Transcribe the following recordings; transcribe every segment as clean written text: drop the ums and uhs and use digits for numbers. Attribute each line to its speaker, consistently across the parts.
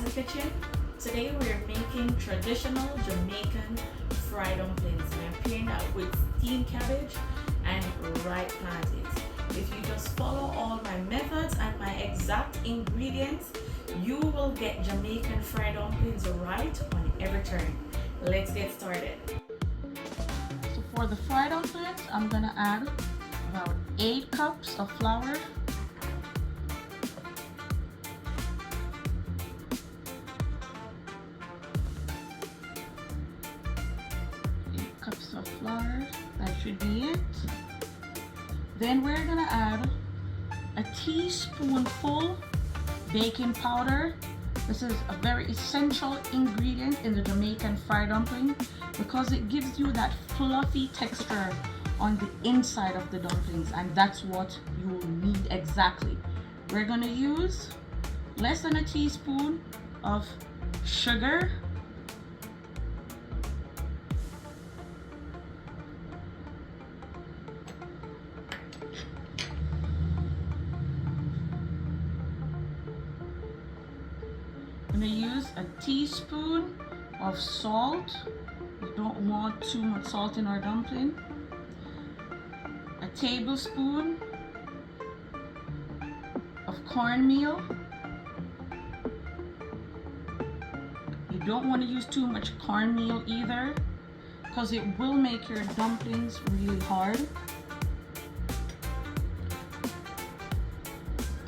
Speaker 1: DazzleKitchen. Today we're making traditional Jamaican fried dumplings, and I'm pairing that with steamed cabbage and ripe plantains. If you just follow all my methods and my exact ingredients, you will get Jamaican fried dumplings right on every turn. Let's get started. So for the fried dumplings, I'm gonna add about 8 cups of flour, 8 cups of flour, that should be it. Then we're gonna add a teaspoonful baking powder. This is a very essential ingredient in the Jamaican fried dumpling because it gives you that fluffy texture on the inside of the dumplings, and that's what you will need exactly. We're gonna use less than a teaspoon of sugar, I'm gonna use a teaspoon of salt. We don't want too much salt in our dumpling. A tablespoon of cornmeal. You don't want to use too much cornmeal either because it will make your dumplings really hard.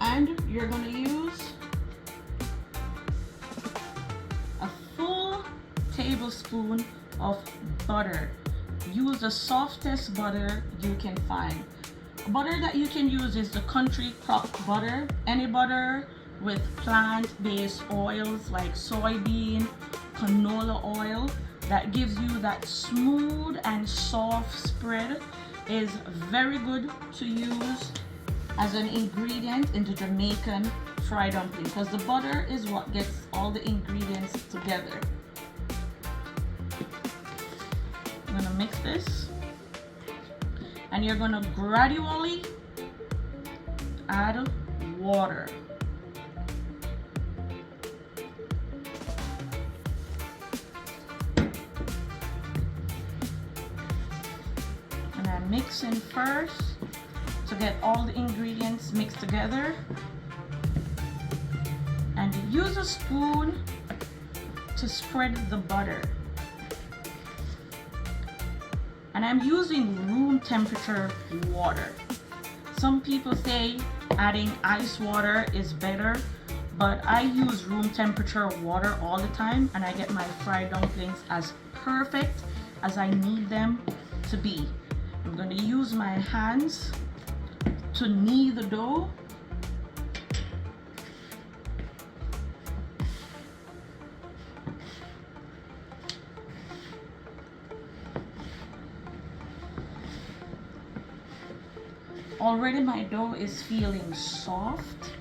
Speaker 1: And you're going to use a full tablespoon of butter. Use the softest butter you can find. Butter that you can use is the country crock butter. Any butter with plant-based oils like soybean, canola oil that gives you that smooth and soft spread is very good to use as an ingredient in the Jamaican fried dumpling because the butter is what gets all the ingredients together. I'm gonna mix this, and you're gonna gradually add water. And I'm mixing first to get all the ingredients mixed together, and use a spoon to spread the butter. And I'm using room temperature water. Some people say adding ice water is better, but I use room temperature water all the time, and I get my fried dumplings as perfect as I need them to be. I'm going to use my hands to knead the dough. Already my dough is feeling soft.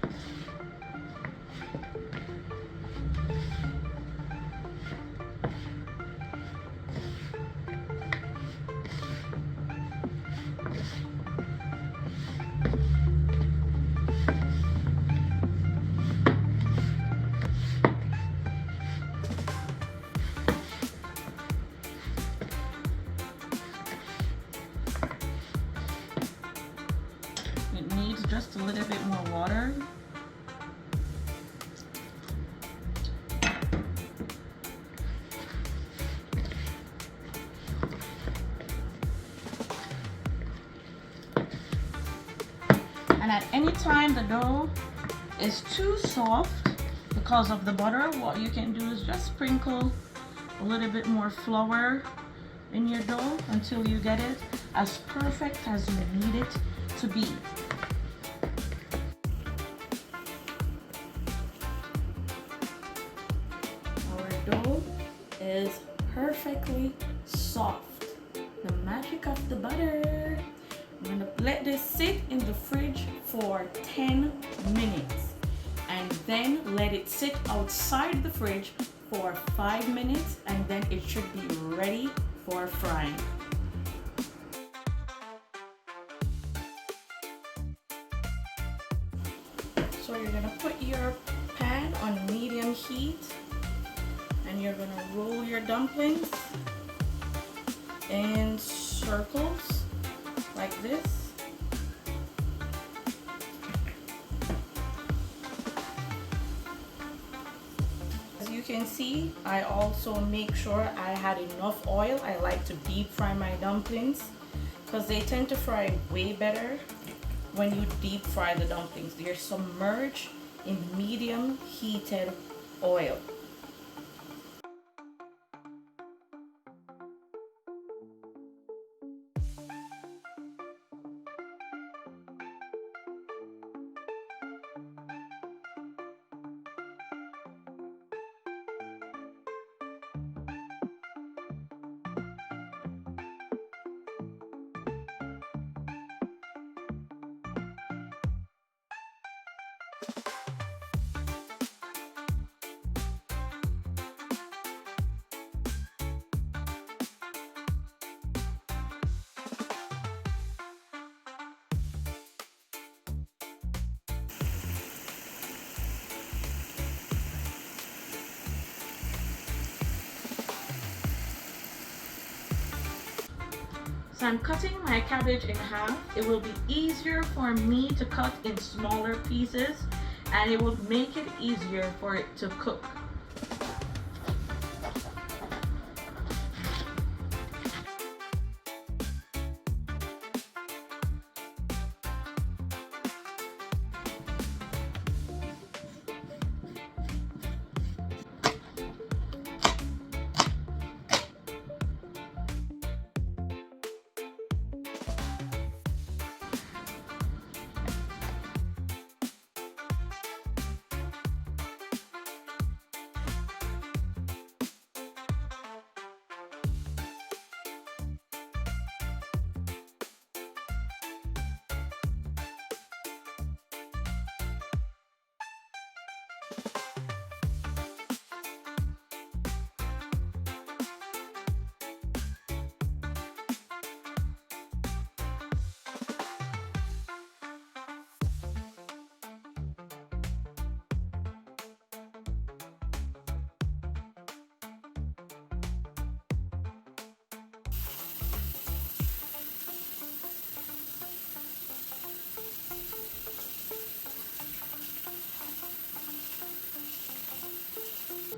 Speaker 1: It needs just a little bit more water. And at any time the dough is too soft because of the butter, what you can do is just sprinkle a little bit more flour in your dough until you get it as perfect as you need it to be. Our dough is perfectly soft. The magic of the butter. I'm gonna let this sit in the fridge for 10 minutes and then let it sit outside the fridge for 5 minutes, and then it should be ready for frying. So you're gonna put your pan on medium heat, and you're gonna roll your dumplings in circles like this. As you can see, I also make sure I had enough oil. I like to deep fry my dumplings because they tend to fry way better when you deep fry the dumplings. They're submerged in medium heated oil. So I'm cutting my cabbage in half. It will be easier for me to cut in smaller pieces, and it will make it easier for it to cook.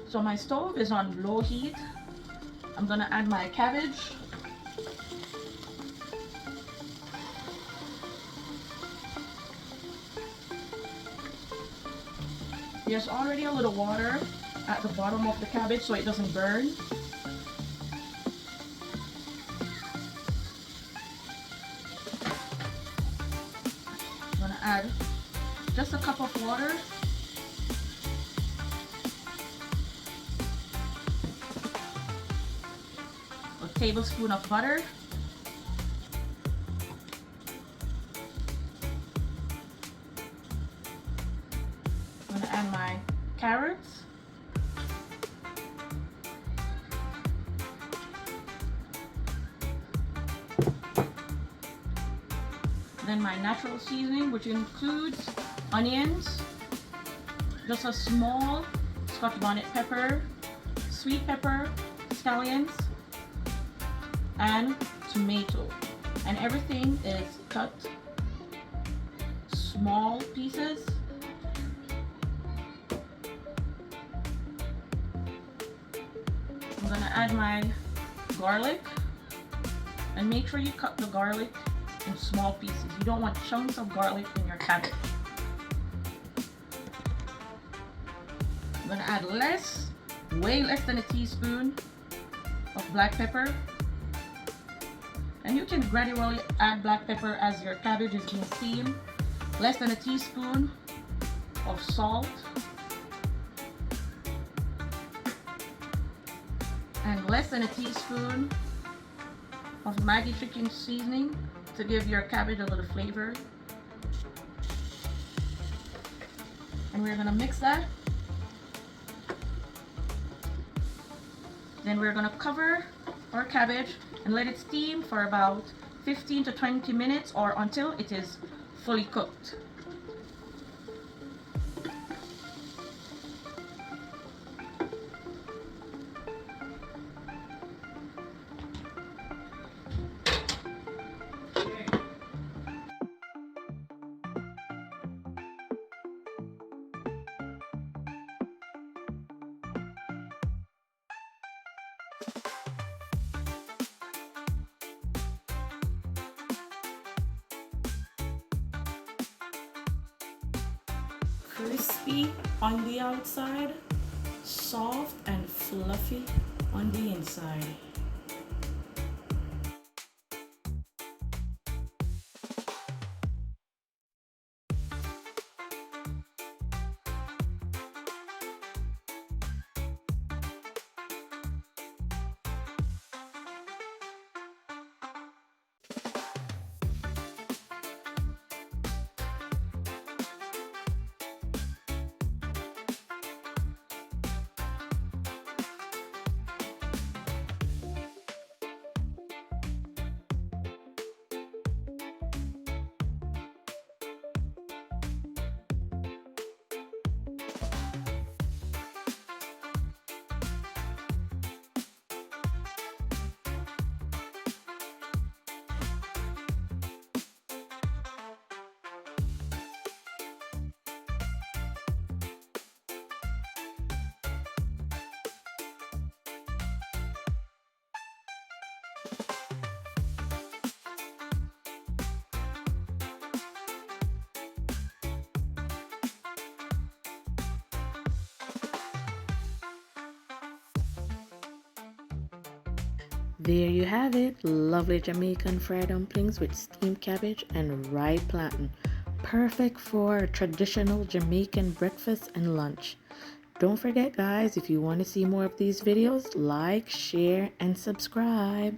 Speaker 1: So my stove is on low heat. I'm gonna add my cabbage. There's already a little water at the bottom of the cabbage so it doesn't burn. I'm gonna add just a cup of water. Tablespoon of butter, I'm going to add my carrots, then my natural seasoning, which includes onions, just a small Scotch bonnet pepper, sweet pepper, scallions, and tomato, and everything is cut small pieces. I'm gonna add my garlic, and make sure you cut the garlic in small pieces. You don't want chunks of garlic in your cabbage. I'm gonna add way less than a teaspoon of black pepper. And you can gradually add black pepper as your cabbage is being steamed. Less than a teaspoon of salt. And less than a teaspoon of Maggi chicken seasoning to give your cabbage a little flavor. And we're gonna mix that. Then we're gonna cover our cabbage and let it steam for about 15 to 20 minutes or until it is fully cooked. crispy on the outside, soft and fluffy on the inside. There you have it, lovely Jamaican fried dumplings with steamed cabbage and rye plantain. Perfect for a traditional Jamaican breakfast and lunch. Don't forget guys, if you want to see more of these videos, like, share, and subscribe.